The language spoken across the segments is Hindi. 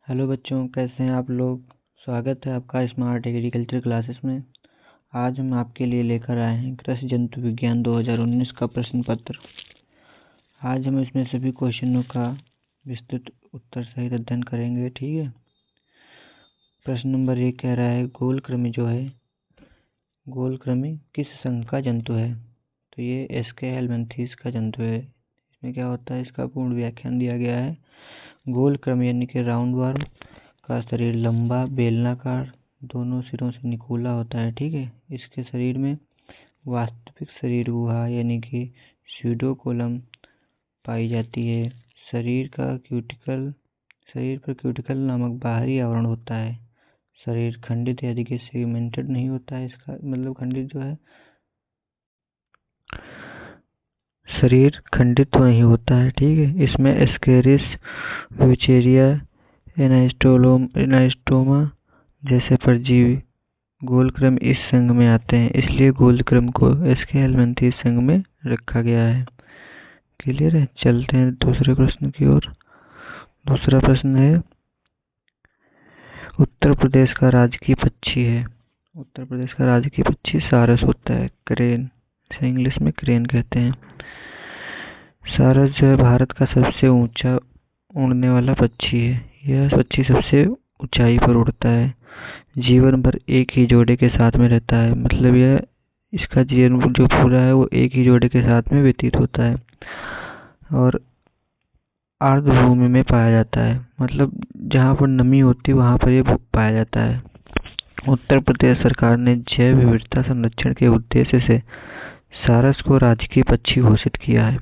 हेलो बच्चों, कैसे हैं आप लोग। स्वागत है आपका स्मार्ट एग्रीकल्चर क्लासेस में। आज हम आपके लिए लेकर आए हैं कृषि जंतु विज्ञान 2019 का प्रश्न पत्र। आज हम इसमें सभी क्वेश्चनों का विस्तृत उत्तर सहित अध्ययन करेंगे। ठीक है। प्रश्न नंबर 1 कह रहा है गोलकृमि जो है, गोलकृमि किस संघ का जंतु है। तो ये एस्के हेलमिंथेस का जंतु है। इसमें क्या होता है, इसका पूर्ण व्याख्यान दिया गया है। गोलकृमि यानी कि राउंड वर्म का शरीर लंबा बेलनाकार, दोनों सिरों से निकोला होता है। ठीक है। इसके शरीर में वास्तविक शरीर गुहा यानी कि स्यूडोकोलम पाई जाती है। शरीर पर क्यूटिकल नामक बाहरी आवरण होता है। शरीर खंडित यानी कि सेगमेंटेड नहीं होता है। इसका मतलब खंडित जो है, शरीर खंडित तो नहीं होता है। ठीक है। इसमें एस्केरिस, व्यूचेरिया, एनास्टोमा जैसे परजीवी गोलकृमि इस संघ में आते हैं, इसलिए गोलकृमि को एस्के हेलमिंथेस संघ में रखा गया है। क्लियर है। चलते हैं दूसरे प्रश्न की ओर। दूसरा प्रश्न है उत्तर प्रदेश का राजकीय पक्षी है। उत्तर प्रदेश का राजकीय पक्षी सारस होता है, क्रेन, इसे इंग्लिश में क्रेन कहते हैं। सारस जो है भारत का सबसे ऊंचा उड़ने वाला पक्षी है। यह पक्षी सबसे ऊंचाई पर उड़ता है। जीवन भर एक ही जोड़े के साथ में रहता है। मतलब यह इसका जीवन जो पूरा है वो एक ही जोड़े के साथ में व्यतीत होता है और आर्द्रभूमि में पाया जाता है। मतलब जहाँ पर नमी होती है वहाँ पर यह पाया जाता है। उत्तर प्रदेश सरकार ने जैव विविधता संरक्षण के उद्देश्य से सारस को राजकीय पक्षी घोषित किया है।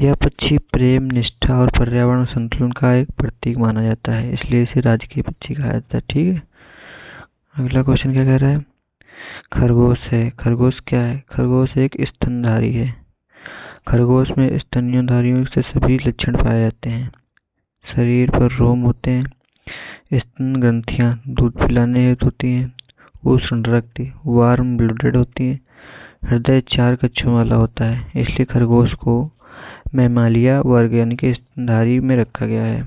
यह पक्षी प्रेम, निष्ठा और पर्यावरण संतुलन का एक प्रतीक माना जाता है, इसलिए इसे राजकीय पक्षी कहा जाता है। ठीक है। अगला क्वेश्चन क्या कह रहा है, खरगोश है। खरगोश क्या है, खरगोश एक स्तनधारी है। खरगोश में स्तन्यधारियों से सभी लक्षण पाए जाते हैं। शरीर पर रोम होते हैं। स्तन ग्रंथियां दूध पिलाने हेतु होती हैं। उष्ण रक्त वार्म ब्लडेड होती है। हृदय 4 कक्षों वाला होता है, इसलिए खरगोश को मैमालिया वर्ग यानी कि स्तनधारी में रखा गया है।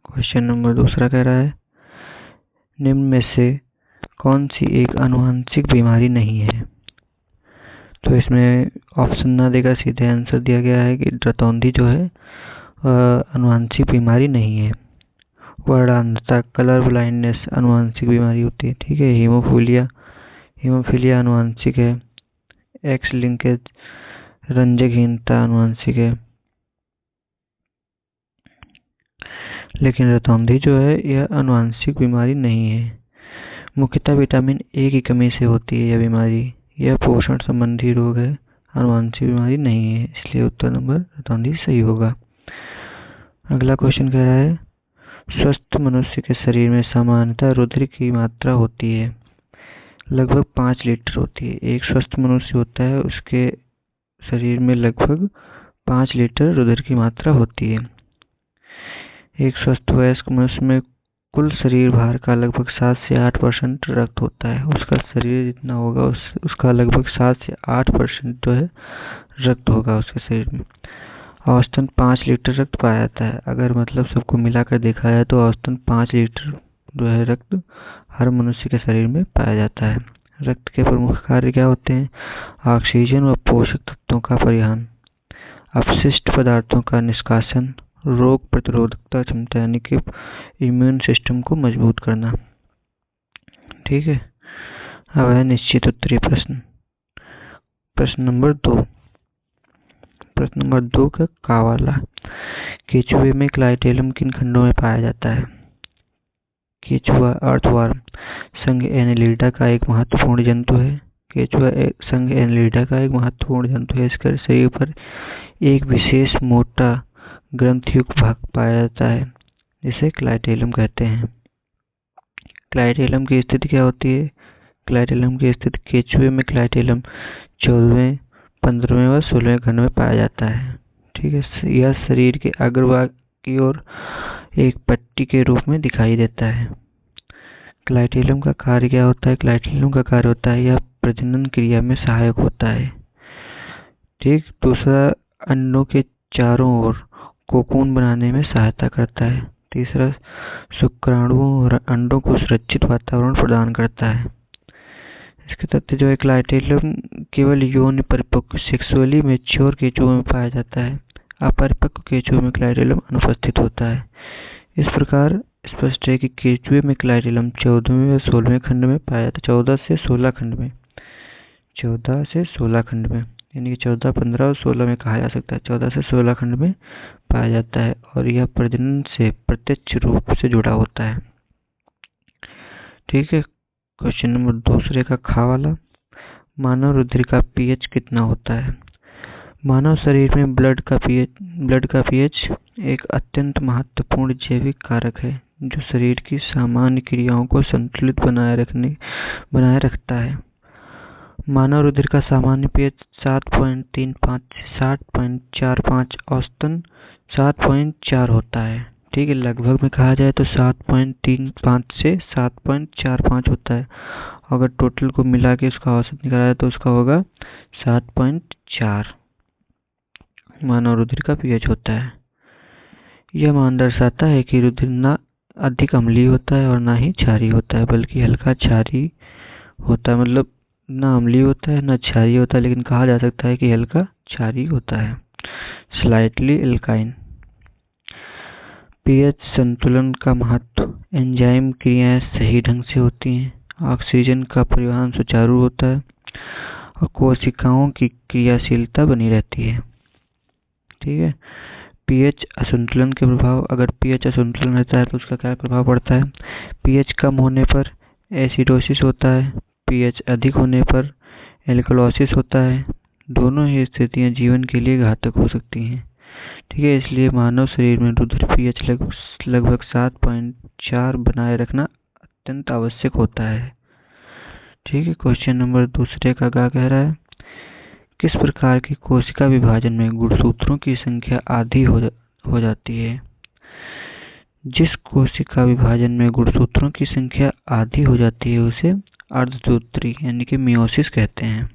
क्वेश्चन नंबर दूसरा कह रहा है निम्न में से कौन सी एक आनुवंशिक बीमारी नहीं है। तो इसमें ऑप्शन ना देकर सीधे आंसर दिया गया है कि रतौंधी जो है आनुवंशिक बीमारी नहीं है। वर्णांधता, कलर ब्लाइंडनेस आनुवंशिक बीमारी होती है। ठीक है। हीमोफीलिया आनुवंशिक है। एक्स लिंकेज रंजकहीनता आनुवंशिक है। लेकिन रतौंधी जो है यह आनुवंशिक बीमारी नहीं है। मुख्यतः विटामिन ए की कमी से होती है यह बीमारी। यह पोषण संबंधी रोग है, आनुवंशिक बीमारी नहीं है, इसलिए उत्तर नंबर रतौंधी सही होगा। अगला क्वेश्चन कह रहा है स्वस्थ मनुष्य के शरीर में सामान्यतः रुधिर की मात्रा होती है, लगभग 5 लीटर होती है। एक स्वस्थ मनुष्य होता है, उसके शरीर में लगभग 5 लीटर रुधिर की मात्रा होती है। एक स्वस्थ वयस्क मनुष्य में कुल शरीर भार का लगभग 7 से 8% रक्त होता है। उसका शरीर जितना होगा उसका लगभग 7 से 8% जो है रक्त होगा उसके शरीर में। औसतन 5 लीटर रक्त पाया जाता है। अगर मतलब सबको मिलाकर देखा जाए तो औसतन 5 लीटर जो है रक्त हर मनुष्य के शरीर में पाया जाता है। रक्त के प्रमुख कार्य क्या होते हैं, ऑक्सीजन व पोषक तत्वों का परिवहन, अपशिष्ट पदार्थों का निष्कासन, रोग प्रतिरोधकता क्षमता यानी कि इम्यून सिस्टम को मजबूत करना। ठीक है। अब है निश्चित उत्तरीय प्रश्न। प्रश्न नंबर 2। प्रश्न नंबर 2 का कावाला केचुए में क्लाइटेलम किन खंडों में पाया जाता है। केचुआ अर्थवर्म संघ एनेलिडा का एक महत्वपूर्ण जंतु है। केचुआ संघ एनेलिडा का एक महत्वपूर्ण जंतु है। इसके शरीर पर एक विशेष मोटा ग्रंथियुक्त भाग पाया जाता है जिसे क्लाइटेलम कहते हैं। क्लाइटेलम की स्थिति क्या होती है, क्लाइटेलम की स्थिति केचुए में क्लाइटेलम 14वें, 15वें व 16वें खंड में पाया जाता है। ठीक है। यह शरीर के अग्रभाग की ओर एक पट्टी के रूप में दिखाई देता है। क्लाइटेलम का कार्य क्या होता है, क्लाइटेलम का कार्य होता है यह प्रजनन क्रिया में सहायक होता है। ठीक। दूसरा, अंडों के चारों ओर कोकून बनाने में सहायता करता है। तीसरा, शुक्राणुओं और अंडों को सुरक्षित वातावरण प्रदान करता है। इसके तथ्य जो है, क्लाइटेरियम केवल यौन परिपक्व सेक्सुअली मैच्योर केंचुओं में पाया जाता है। अपरिपक्व केंचुओं में क्लाइटेरियम अनुपस्थित होता है। इस प्रकार स्पष्ट है कि केंचुए में क्लाइटेरियम 14वें और 16वें खंड में पाया जाता है। 14 से 16 खंड में, 14 से 16 खंड में, यानी कि 14, 15 और 16 में कहा जा सकता है। 14 से 16 खंड में पाया जाता है और यह प्रजनन से प्रत्यक्ष रूप से जुड़ा होता है। ठीक है। क्वेश्चन नंबर दूसरे का खा वाला, मानव रुधिर का पीएच कितना होता है? मानव शरीर में ब्लड का पीएच एक अत्यंत महत्वपूर्ण जैविक कारक है जो शरीर की सामान्य क्रियाओं को संतुलित बनाए रखता है। मानव रुधिर का सामान्य पीएच 7.35 से 7.45, औसतन 7.4 होता है। ठीक है, लगभग में कहा जाए तो 7.35 से 7.45 होता है। अगर टोटल को मिला के उसका औसत निकाला जाए तो उसका होगा 7.4 मानव रुधिर का पीएच होता है। यह मान दर्शाता है कि रुधिर ना अधिक अम्लीय होता है और ना ही क्षारीय होता है, बल्कि हल्का क्षारीय होता है। मतलब ना अम्लीय होता है ना क्षारीय होता है, लेकिन कहा जा सकता है कि हल्का क्षारीय होता है, स्लाइटली एल्काइन। पीएच संतुलन का महत्व, एंजाइम क्रियाएं सही ढंग से होती हैं, ऑक्सीजन का परिवहन सुचारू होता है और कोशिकाओं की क्रियाशीलता बनी रहती है। ठीक है। पीएच असंतुलन के प्रभाव, अगर पीएच असंतुलन रहता है तो उसका क्या प्रभाव पड़ता है? पीएच कम होने पर एसिडोसिस होता है, पीएच अधिक होने पर एल्कलोसिस होता है। दोनों ही स्थितियां जीवन के लिए घातक हो सकती हैं। ठीक है, इसलिए मानव शरीर में रुधिर पीएच लगभग 7.4 बनाए रखना अत्यंत आवश्यक होता है। ठीक है। क्वेश्चन नंबर दूसरे का क्या कह रहा है? किस प्रकार के कोशिका विभाजन में गुणसूत्रों की संख्या आधी हो जाती है? जिस कोशिका विभाजन में गुणसूत्रों की संख्या आधी हो जाती है उसे अर्धसूत्री यानी कि मियोसिस कहते हैं।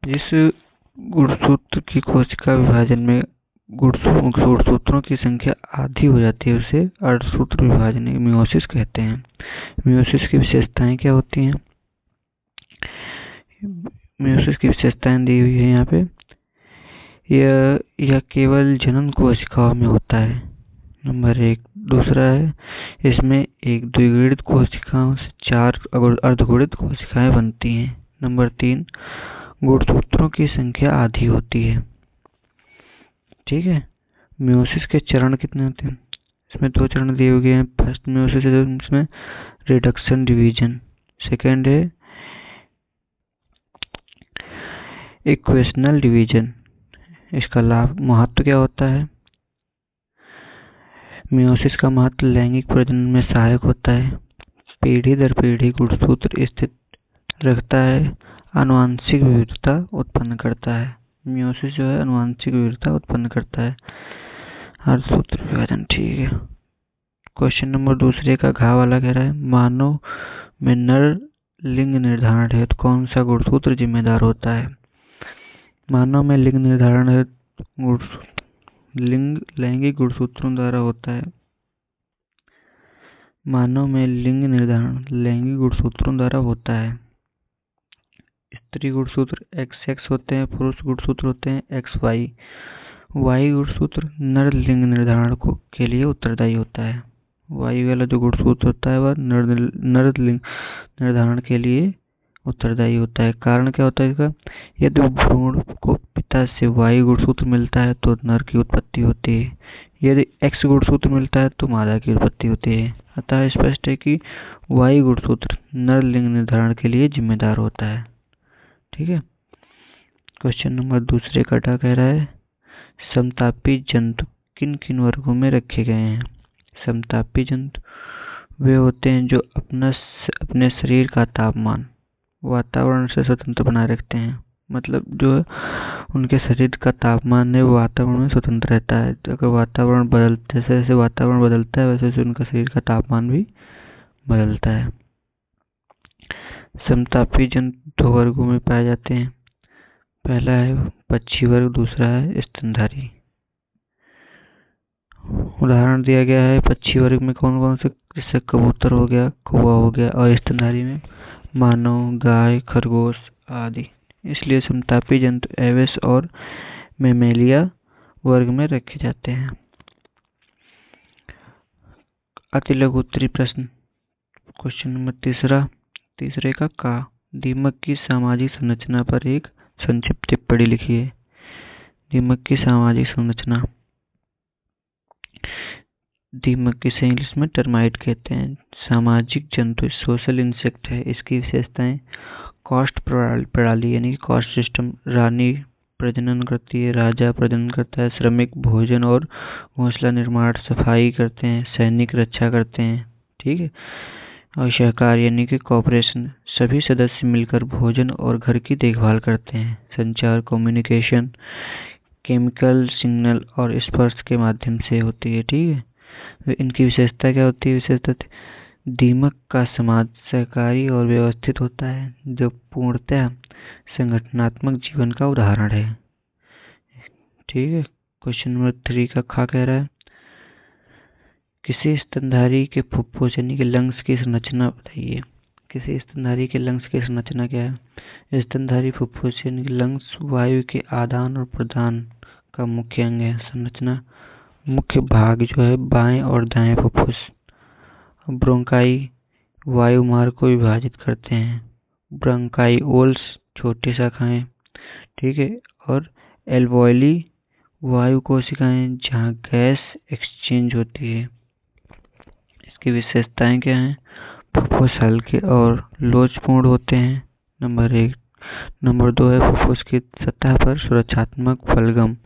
जिस गुणसूत्र की कोशिका विभाजन में गुणसूत्रों की संख्या आधी हो जाती है उसे अर्धसूत्र विभाजन मियोसिस कहते हैं। मियोसिस की विशेषताएं क्या होती हैं? मियोसिस की विशेषताएं दी हुई है यहाँ पे। यह केवल जनन कोशिकाओं में होता है, नंबर 1। दूसरा है, इसमें एक द्विगुणित कोशिकाओं से 4 अर्धगुणित कोशिकाएं बनती हैं। नंबर 3, गुणसूत्रों की संख्या आधी होती है। ठीक है। मियोसिस के चरण कितने होते हैं? इसमें 2 चरण दिए हुए हैं। फर्स्ट मियोसिस है इसमें रिडक्शन डिवीजन, सेकेंड है इक्वेशनल डिवीजन। इसका लाभ महत्व क्या होता है? मियोसिस का महत्व लैंगिक प्रजनन में सहायक होता है, पीढ़ी दर पीढ़ी गुणसूत्र स्थित रखता है, आनुवंशिक विविधता उत्पन्न करता है। मियोसिस जो है आनुवंशिक विविधता उत्पन्न करता है। अर्धसूत्र विभाजन। ठीक है। क्वेश्चन नंबर दूसरे का घा वाला कह रहा है, मानव में नर लिंग निर्धारण हेतु कौन सा गुणसूत्र जिम्मेदार होता है? मानव में लिंग निर्धारण लैंगिक गुणसूत्रों द्वारा होता है। मानव में लिंग निर्धारण लैंगिक गुणसूत्रों द्वारा होता है। स्त्री गुणसूत्र XX होते हैं, पुरुष गुणसूत्र होते हैं XY। Y गुणसूत्र नर लिंग निर्धारण के लिए उत्तरदायी होता है। Y वाला जो गुणसूत्र होता है वह नर लिंग निर्धारण के लिए उत्तरदायी होता है। कारण क्या होता है इसका? यदि भ्रूण को पिता से Y गुणसूत्र मिलता है तो नर की उत्पत्ति होती है, यदि X गुणसूत्र मिलता है तो मादा की उत्पत्ति होती है। अतः स्पष्ट है कि Y गुणसूत्र नर लिंग निर्धारण के लिए जिम्मेदार होता है। ठीक है। क्वेश्चन नंबर दूसरे का कह रहा है, समतापी जंतु किन किन वर्गों में रखे गए हैं? समतापी जंतु वे होते हैं जो अपने शरीर का तापमान वातावरण से स्वतंत्र बनाए रखते हैं। मतलब जो उनके शरीर का तापमान है वो वातावरण में स्वतंत्र रहता है। तो अगर वातावरण जैसे वातावरण बदलता है वैसे उनका शरीर का तापमान भी बदलता है। समतापी जंतु 2 वर्गों में पाए जाते हैं। पहला है पक्षी वर्ग, दूसरा है स्तनधारी उदाहरण दिया गया है पक्षी वर्ग में कौन कौन से, जैसे कबूतर हो गया, कौवा हो गया, और स्तनधारी में मानव, गाय, खरगोश आदि। इसलिए समतापी जंतु एविस और मैमेलिया वर्ग में रखे जाते हैं। अति लघु उत्तरीय प्रश्न, क्वेश्चन नंबर तीसरे का दीमक की सामाजिक संरचना पर एक संक्षिप्त टिप्पणी लिखिए। दीमक की सामाजिक संरचना, दीमक किसे इंग्लिश में टर्माइट कहते हैं। सामाजिक जंतु, सोशल इंसेक्ट है। इसकी विशेषताएं, कास्ट प्रणाली यानी कि कास्ट सिस्टम, रानी प्रजनन करती है, राजा प्रजनन करता है, श्रमिक भोजन और घोंसला निर्माण, सफाई करते हैं, सैनिक रक्षा करते हैं, ठीक है। और सहकार यानी कि कॉपरेशन, सभी सदस्य मिलकर भोजन और घर की देखभाल करते हैं। संचार, कम्युनिकेशन, केमिकल सिग्नल और स्पर्श के माध्यम से होती है, ठीक है। इनकी विशेषता क्या होती है? विशेषता, दीमक का समाज सहकारी और व्यवस्थित होता है, जो पूर्णतः संगठनात्मक जीवन का उदाहरण है, ठीक है। क्वेश्चन नंबर 3 का खा कह रहा है, किसी स्तनधारी के फुफ्फुस यानी कि लंग्स की संरचना बताइए। किसी स्तनधारी के लंग्स की संरचना क्या है? स्तनधारी फुफ्फुस यानी कि लंग्स वायु के आदान और प्रदान का मुख्य अंग है। संरचना, मुख्य भाग जो है बाएं और दाएं फुफ्फुस। ब्रोंकाई वायु मार्ग को विभाजित करते हैं। ब्रोंकाइओल्स छोटी शाखाएं, ठीक है। और एल्वोइली वायु कोशिकाएं जहां गैस एक्सचेंज होती है। इसकी विशेषताएं क्या हैं? फुफ्फुस हल्के और लोचपूर्ण होते हैं, नंबर 1। नंबर 2 है फुफ्फुस की सतह पर सुरक्षात्मक फलगम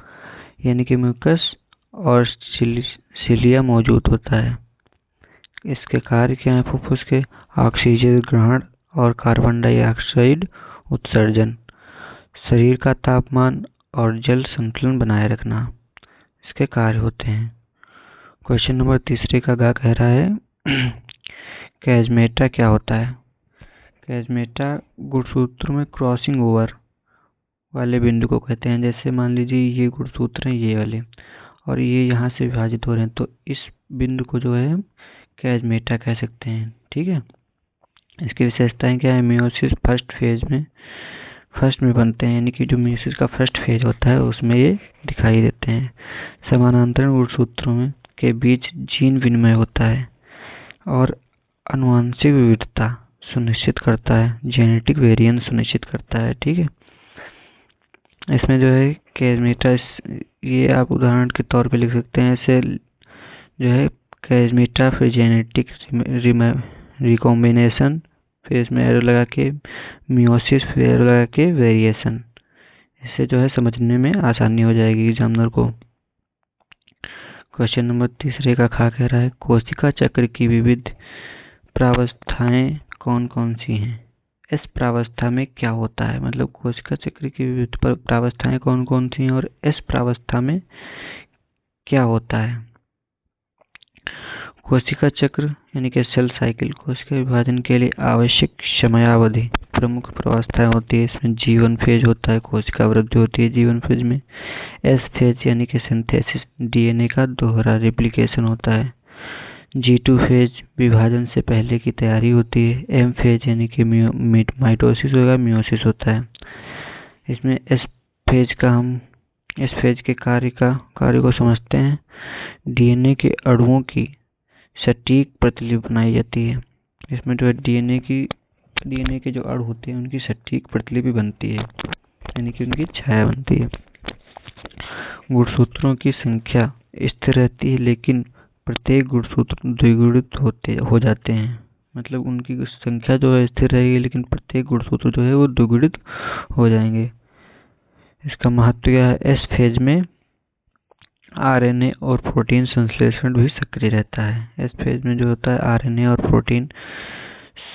यानी कि म्यूकस और सिलिया मौजूद होता है। इसके कार्य क्या है? फुफ्फुस के ऑक्सीजन ग्रहण और कार्बन डाइऑक्साइड उत्सर्जन, शरीर का तापमान और जल संतुलन बनाए रखना इसके कार्य होते हैं। क्वेश्चन नंबर 3 का गा कह रहा है, कैजमेटा क्या होता है? कैजमेटा गुणसूत्र में क्रॉसिंग ओवर वाले बिंदु को कहते हैं। जैसे मान लीजिए ये गुणसूत्र हैं, ये वाले, और ये यहाँ से विभाजित हो रहे हैं, तो इस बिंदु को जो है कैजमेटा कह सकते हैं, ठीक है। इसकी विशेषताएं क्या है? मियोसिस फर्स्ट में बनते हैं, यानी कि जो मियोसिस का फर्स्ट फेज होता है उसमें ये दिखाई देते हैं। समानांतर गुणसूत्रों में के बीच जीन विनिमय होता है और आनुवंशिक विविधता सुनिश्चित करता है, जेनेटिक वेरिएंस सुनिश्चित करता है, ठीक है। इसमें जो है कैजमेटा, ये आप उदाहरण के तौर पे लिख सकते हैं। ऐसे जो है कैजमेटा, फिर जेनेटिक रिकॉम्बिनेशन, फिर इसमें एरो लगा के मियोसिस, फिर एरो लगा के वेरिएशन। इससे जो है समझने में आसानी हो जाएगी एग्जामिनर को। क्वेश्चन नंबर 3 का खा कह रहा है, कोशिका चक्र की विविध प्रावस्थाएं कौन कौन सी हैं? इस प्रावस्था में क्या होता है? मतलब कोशिका चक्र की विविध प्रावस्थाएं कौन कौन सी हैं और इस प्रावस्था में क्या होता है? कोशिका चक्र यानी कि सेल साइकिल, कोशिका विभाजन के लिए आवश्यक समयावधि प्रमुख प्रावस्थाएं होती है। इसमें जीवन फेज होता है, कोशिका वृद्धि होती है जीवन फेज में। एस फेज यानी कि सिंथेसिस, डीएनए का दोहरा रेप्लिकेशन होता है। G2 फेज विभाजन से पहले की तैयारी होती है। एम फेज यानी कि माइटोसिस होगा, मियोसिस होता है। इसमें इस फेज के कार्य को समझते हैं। डीएनए के अणुओं की सटीक प्रतिलिपि बनाई जाती है। इसमें जो है डीएनए के जो अणु होते हैं उनकी सटीक प्रतिलिपि बनती है, यानी कि उनकी छाया बनती है। गुणसूत्रों की संख्या स्थिर रहती है, लेकिन प्रत्येक गुणसूत्र द्विगुणित हो जाते हैं। मतलब उनकी संख्या जो है स्थिर रहेगी, लेकिन प्रत्येक गुणसूत्र जो है वो द्विगुणित हो जाएंगे। इसका महत्व क्या है? एस फेज में आरएनए और प्रोटीन संश्लेषण भी सक्रिय रहता है। इस फेज में जो होता है आरएनए और प्रोटीन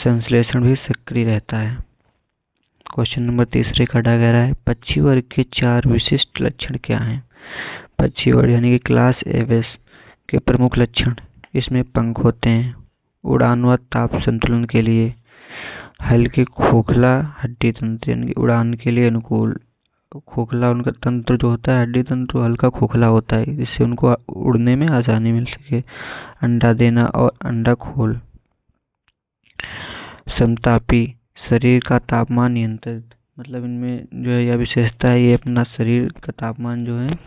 संश्लेषण भी सक्रिय रहता है। क्वेश्चन नंबर 3 का कह रहा है, पक्षी वर्ग के 4 विशिष्ट लक्षण क्या हैं? पक्षी वर्ग यानी कि क्लास एविस के प्रमुख लक्षण, इसमें पंख होते हैं, उड़ान व ताप संतुलन के लिए, हल्के खोखला हड्डी तंत्र यानी कि उड़ान के लिए अनुकूल, खोखला उनका तंत्र जो होता है, हड्डी तंत्र हल्का खोखला होता है, जिससे उनको उड़ने में आसानी मिल सके। अंडा देना और अंडा खोल। समतापी, शरीर का तापमान नियंत्रित, मतलब इनमें जो है यह विशेषता है, ये अपना शरीर का तापमान जो है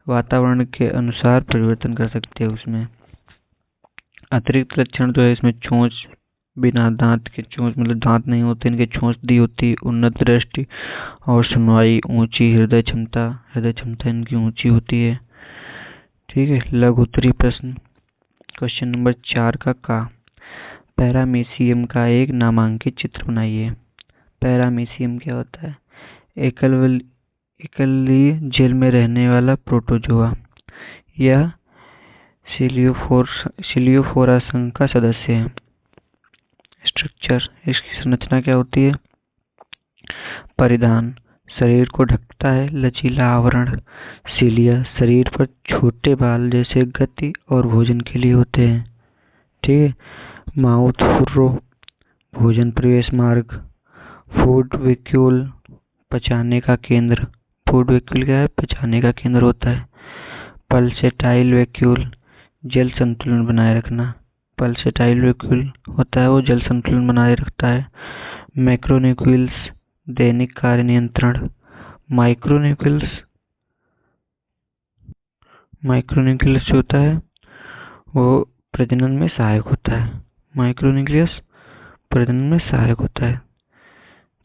वातावरण के अनुसार परिवर्तन कर सकते हैं उसमें। अतिरिक्त लक्षण जो है इसमें चोंच, बिना दांत के चोंच, मतलब दांत नहीं होते इनके, चोंच दी होती, उन्नत दृष्टि और सुनवाई, ऊंची हृदय क्षमता इनकी ऊंची होती है। ठीक है। लघु उत्तरीय प्रश्न, क्वेश्चन नंबर 4 का पैरामीशियम का एक नामांकित चित्र बनाइए। पैरामीशियम क्या होता है? एकली जेल में रहने वाला प्रोटोजोआ। यह सिलियोफोरा संघ का सदस्य है। स्ट्रक्चर, इसकी संरचना क्या होती है? परिधान, शरीर को ढकता है लचीला आवरण। सीलिया, शरीर पर छोटे बाल जैसे गति और भोजन के लिए होते हैं। ठीक है। माउथ फुर्रो, भोजन प्रवेश मार्ग। फूड वैक्यूल, पचाने का केंद्र। फूड वैक्यूल क्या है? पचाने का केंद्र होता है। पल्सेटाइल वैक्यूल, जल संतुलन बनाए रखना। पल्सेटाइल वैक्यूल होता है वो जल संतुलन बनाए रखता है। मैक्रोन्यूक्लियस, दैनिक कार्य नियंत्रण। माइक्रोन्यूक्लियस जो होता है वो प्रजनन में सहायक होता है। माइक्रोन्यूक्लियस प्रजनन में सहायक होता है।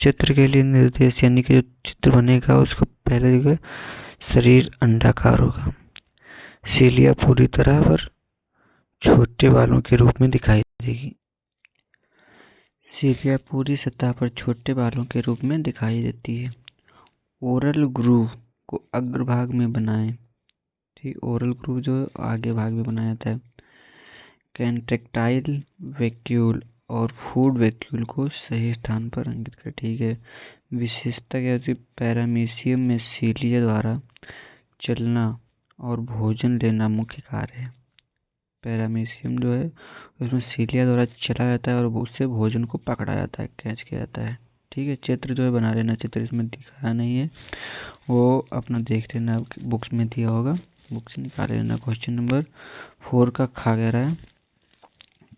चित्र के लिए निर्देश, यानी कि जो चित्र बनेगा उसका पहले जो शरीर अंडाकार होगा। सीलिया पूरी तरह पर छोटे बालों के रूप में दिखाई देगी। सीलिया पूरी सतह पर छोटे बालों के रूप में दिखाई देती है। ओरल ग्रूव को अग्रभाग में बनाएं। ठीक, ओरल ग्रूव जो आगे भाग में बनाया जाता है। कैंट्रेक्टाइल वैक्यूल और फूड वैक्यूल को सही स्थान पर अंकित करें। ठीक है। विशेषता क्या होती है? पैरामीशियम में सीलिया द्वारा चलना और भोजन लेना मुख्य कार्य है। पैरामीशियम जो है उसमें सीलिया द्वारा चला जाता है और उससे भोजन को पकड़ा जाता है, कैच किया जाता है। ठीक है। चित्र जो है बना लेना, चित्र इसमें दिखाया नहीं है, वो अपना देख लेना, बुक्स में दिया होगा, बुक से निकाल लेना। क्वेश्चन नंबर 4 का कह रहा है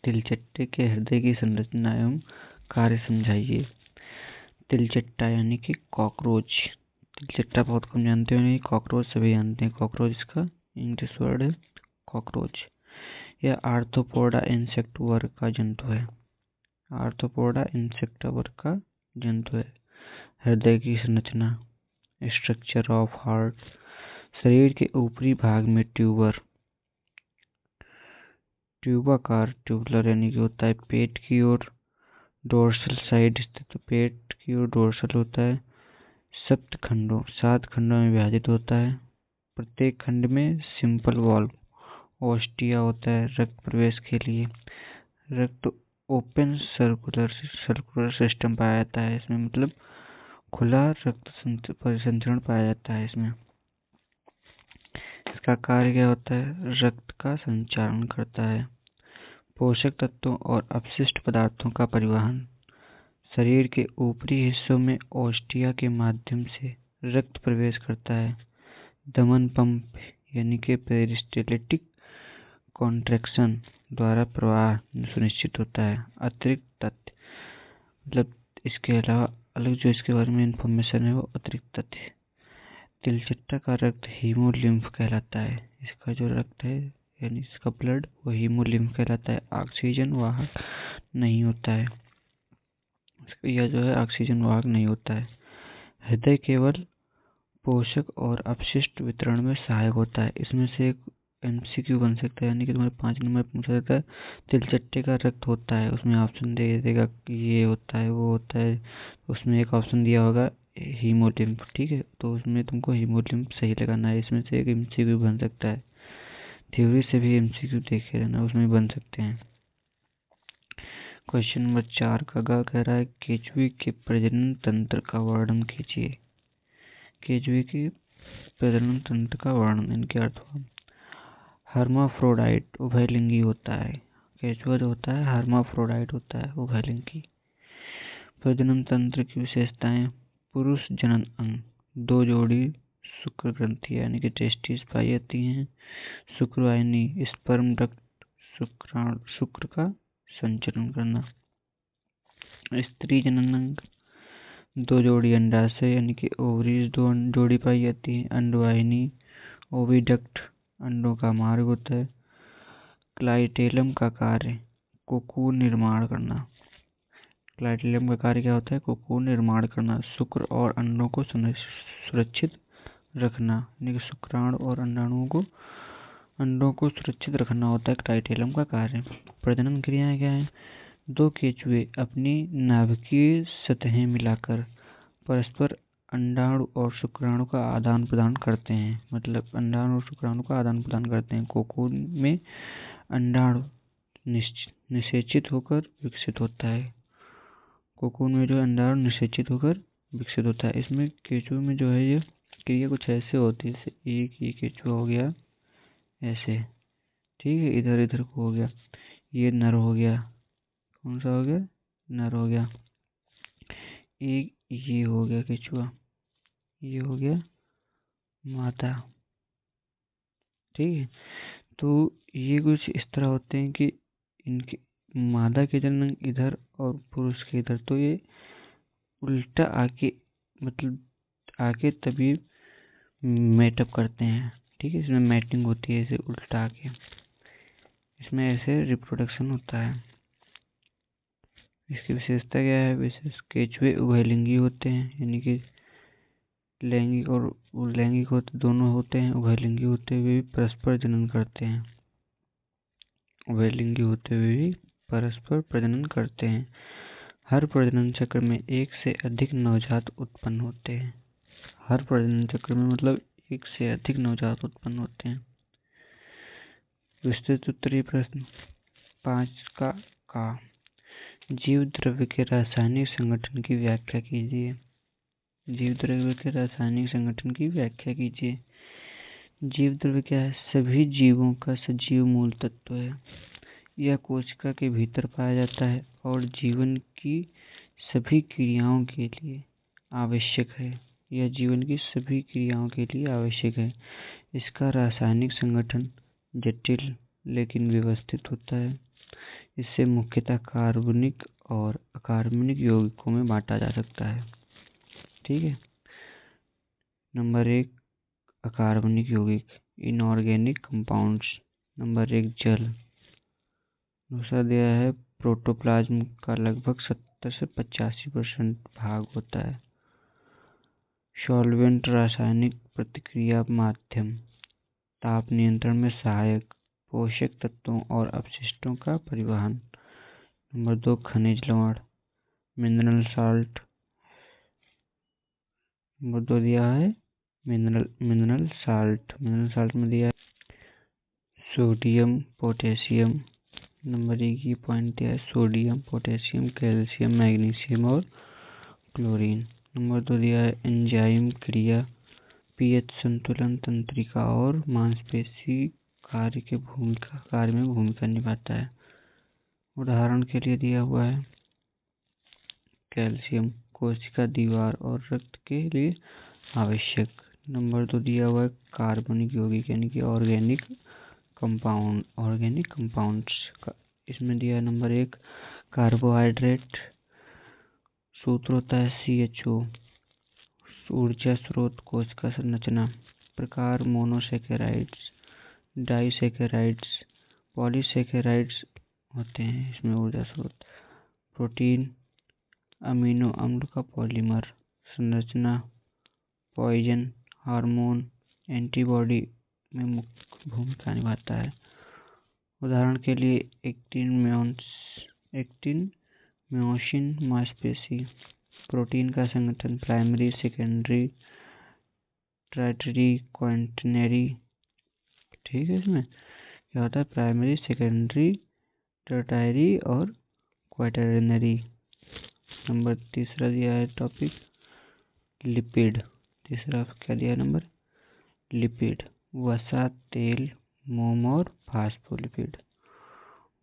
तिलचट्टे के हृदय की संरचना एवं कार्य समझाइए। तिलचट्टा यानी कि कॉकरोच। तिलचट्टा बहुत कम जानते होंगे, कॉकरोच सभी जानते हैं। कॉकरोच इसका इंग्लिश वर्ड है, कॉकरोच। यह आर्थ्रोपोडा इंसेक्ट वर्ग का जंतु है। आर्थ्रोपोडा इंसेक्ट वर्ग का जंतु है। हृदय की संरचना, स्ट्रक्चर ऑफ हार्ट, शरीर के ऊपरी भाग में ट्यूबाकार, ट्यूबुलर यानी कि होता है पेट की ओर डोर्सल साइड स्थित, पेट की ओर डोर्सल होता है। 7 खंडों में विभाजित होता है। प्रत्येक खंड में सिंपल वॉल्व ओस्टिया होता है रक्त प्रवेश के लिए। रक्त ओपन सर्कुलर सिस्टम पाया जाता है इसमें, मतलब खुला रक्त परिसंचरण पाया जाता है इसमें। इसका कार्य क्या होता है? रक्त का संचारण करता है। पोषक तत्वों और अपशिष्ट पदार्थों का परिवहन, शरीर के ऊपरी हिस्सों में ओस्टिया के माध्यम से रक्त प्रवेश करता है। दमन पंप यानी कि पेरिस्टाल्टिक कॉन्ट्रैक्शन द्वारा प्रवाह सुनिश्चित होता है। अतिरिक्त तथ्य, मतलब इसके अलावा अलग जो इसके बारे में इंफॉर्मेशन है वो अतिरिक्त तथ्य। तिलचट्टा का रक्त हीमोलिम्फ कहलाता है। इसका जो रक्त है यानी इसका ब्लड वो हीमोलिम्फ कहलाता है। ऑक्सीजन वाहक नहीं होता है, यह जो है ऑक्सीजन वाहक नहीं होता है। हृदय केवल पोषक और अपशिष्ट वितरण में सहायक होता है। इसमें से एक एमसीक्यू बन सकता है, यानी कि तुम्हारे 5 नंबर पूछा जाता है तिलचट्टे का रक्त होता है, उसमें ऑप्शन दे देगा ये होता है वो होता है, उसमें एक ऑप्शन दिया होगा हीमोलिम्फ। ठीक है, तो उसमें तुमको हीमोलिम्फ सही लगाना है। इसमें से एक एमसीक्यू बन सकता है। थ्योरी से भी एमसीक्यू देखे रहना, उसमें बन सकते हैं। क्वेश्चन नंबर 4 का कह रहा है केचुए के प्रजनन तंत्र का वर्णन कीजिए। केचुए के प्रजनन तंत्र का वर्णन, इनके अर्थ। हर्माफ्रोडाइट, उभयलिंगी होता है। केचुआ जो होता है हर्माफ्रोडाइट होता है, उभयलिंगी। प्रजनन तंत्र की विशेषताएं, पुरुष जनन अंग 2 जोड़ी शुक्र ग्रंथि यानी कि टेस्टिस पाई जाती हैं। शुक्रवाहिनी स्पर्म डक्ट शुक्र का संचरण करना। स्त्री जननांग 2 जोड़ी अंडाशय यानी कि ओवरीज 2 जोड़ी पाई जाती है। अंडवाहिनी ओविडक्ट अंडों का मार्ग होता है। क्लाइटेलम का कार्य कोकून निर्माण करना। क्लाइटेलम का कार्य क्या होता है? कोकून निर्माण करना। शुक्र और अंडों को सुरक्षित रखना, यानी कि शुक्राणु और अंडों को सुरक्षित रखना होता है क्लाइटेलम का कार्य। प्रजनन क्रियाएं क्या है? 2 केंचुए अपनी नाभिकीय सतहें मिलाकर परस्पर अंडाणु और शुक्राणु का आदान प्रदान करते हैं। मतलब अंडाणु और शुक्राणु का आदान प्रदान करते हैं। कोकून में अंडाणु निषेचित होकर विकसित होता है। कोकून में जो अंडाणु निषेचित होकर विकसित होता है। इसमें केंचुए में जो है ये क्रिया कुछ ऐसे होती है, जैसे एक ये केंचुआ हो गया ऐसे, ठीक है, इधर इधर को हो गया, ये नर हो गया, कौन सा हो गया? नर हो गया। एक ये हो गया केंचुआ, ये हो गया मादा, ठीक है। तो ये कुछ इस तरह होते हैं कि इनके मादा के जनन इधर और पुरुष के इधर, तो ये उल्टा आके मतलब आके तभी मेटअप करते हैं, ठीक है। इसमें मैटिंग होती है ऐसे उल्टा आके, इसमें ऐसे रिप्रोडक्शन होता है। इसकी विशेषता क्या है? विशेष केंचुए उभयलिंगी होते हैं, यानी कि लैंगिक और लैंगिक होते दोनों होते हैं। उभयलिंगी होते हुए भी परस्पर जनन करते हैं। उभयलिंगी होते हुए भी परस्पर प्रजनन करते हैं। हर प्रजनन चक्र में एक से अधिक नवजात उत्पन्न होते हैं। हर प्रजनन चक्र में मतलब एक से अधिक नवजात उत्पन्न होते हैं। विस्तृत उत्तरीय प्रश्न 5 का जीव द्रव्य के रासायनिक संगठन की व्याख्या कीजिए। जीव द्रव्य के रासायनिक संगठन की व्याख्या कीजिए। जीव द्रव्य क्या है? सभी जीवों का सजीव मूल तत्व है। यह कोशिका के भीतर पाया जाता है और जीवन की सभी क्रियाओं के लिए आवश्यक है। यह जीवन की सभी क्रियाओं के लिए आवश्यक है। इसका रासायनिक संगठन जटिल लेकिन व्यवस्थित होता है। इसे मुख्यतः कार्बनिक और अकार्बनिक यौगिकों में बांटा जा सकता है, ठीक है। नंबर 1 अकार्बनिक यौगिक इनऑर्गेनिक कंपाउंड्स। नंबर 1 जल। दूसरा दिया है प्रोटोप्लाज्म का लगभग 70 से 85% भाग होता है। सॉल्वेंट रासायनिक प्रतिक्रिया माध्यम, ताप नियंत्रण में सहायक, पोषक तत्वों और अपशिष्टों का परिवहन। नंबर 2 खनिज लवण मिनरल साल्ट। नंबर 2 दिया है मिनरल साल्ट में दिया है सोडियम पोटेशियम। नंबर 1 की पॉइंट दिया है सोडियम पोटेशियम कैल्शियम मैग्नीशियम और क्लोरीन। नंबर 2 दिया है एंजाइम क्रिया, पीएच संतुलन, तंत्रिका और मांसपेशी कार्य में भूमिका निभाता है। उदाहरण के लिए दिया हुआ है कैल्शियम कोशिका दीवार और रक्त के लिए आवश्यक। नंबर 2 दिया हुआ है कार्बनिक यौगिक यानी कि ऑर्गेनिक कंपाउंड्स का। इसमें दिया है नंबर 1 कार्बोहाइड्रेट, सूत्र होता है CHO। ऊर्जा स्रोत कोशिका संरचना प्रकार मोनोसेकेराइड्स, डाइसेकेराइड्स, पॉलीसेकेराइड्स होते हैं इसमें ऊर्जा स्रोत। प्रोटीन अमीनो अम्ल का पॉलीमर। संरचना पॉइजन, हार्मोन, एंटीबॉडी में मुख्य भूमिका निभाता है। उदाहरण के लिए एक्टिन म्योसिन मांसपेशी। प्रोटीन का संगठन प्राइमरी, सेकेंडरी, टर्टियरी, क्वाaternary, ठीक है। इसमें क्या होता है? प्राइमरी, सेकेंडरी, टर्टियरी और क्वाaternary। नंबर 3 दिया है टॉपिक लिपिड। तीसरा क्या दिया है नंबर? लिपिड वसा, तेल, मोम और फास्फोलिपिड।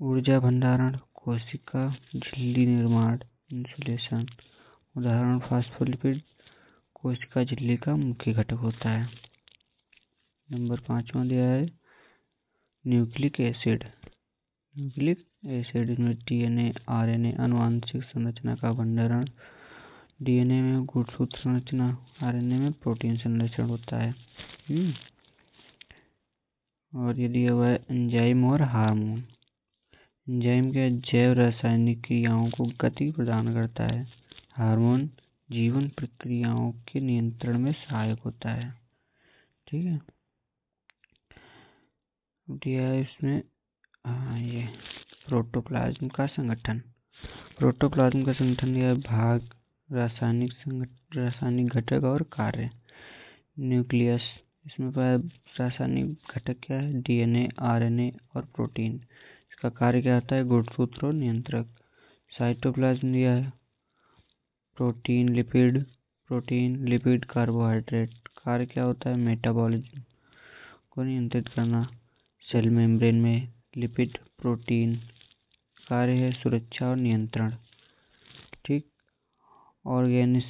ऊर्जा भंडारण कोशिका झिल्ली निर्माण, इंसुलेशन। उदाहरण फास्फोलिपिड कोशिका झिल्ली का मुख्य घटक होता है। नंबर 5वां दिया है न्यूक्लिक एसिड। न्यूक्लिक एसिड में डीएनए, आरएनए आनुवंशिक संरचना का भंडारण। डीएनए में गुणसूत्र संरचना, आरएनए में प्रोटीन संरचना होता है। और ये दिया हुआ है एंजाइम और हार्मोन। एंजाइम के जैव रासायनिक क्रियाओं को गति प्रदान करता है। हार्मोन जीवन प्रक्रियाओं के नियंत्रण में सहायक होता है। ठीक है, दिया है इसमें ये प्रोटोप्लाज्म का संगठन। प्रोटोप्लाज्म का संगठन दिया है भाग, रासायनिक घटक और कार्य। न्यूक्लियस, इसमें रासायनिक घटक क्या है? डीएनए, आरएनए और प्रोटीन। इसका कार्य क्या होता है? गुणसूत्र और नियंत्रक। साइटोप्लाज्म दिया है प्रोटीन, लिपिड, कार्बोहाइड्रेट। कार्य क्या होता है? मेटाबॉलिज्म को नियंत्रित करना। सेल मेम्ब्रेन में लिपिड, प्रोटीन, कार्य है सुरक्षा और नियंत्रण। ठीक, ऑर्गेनेल्स,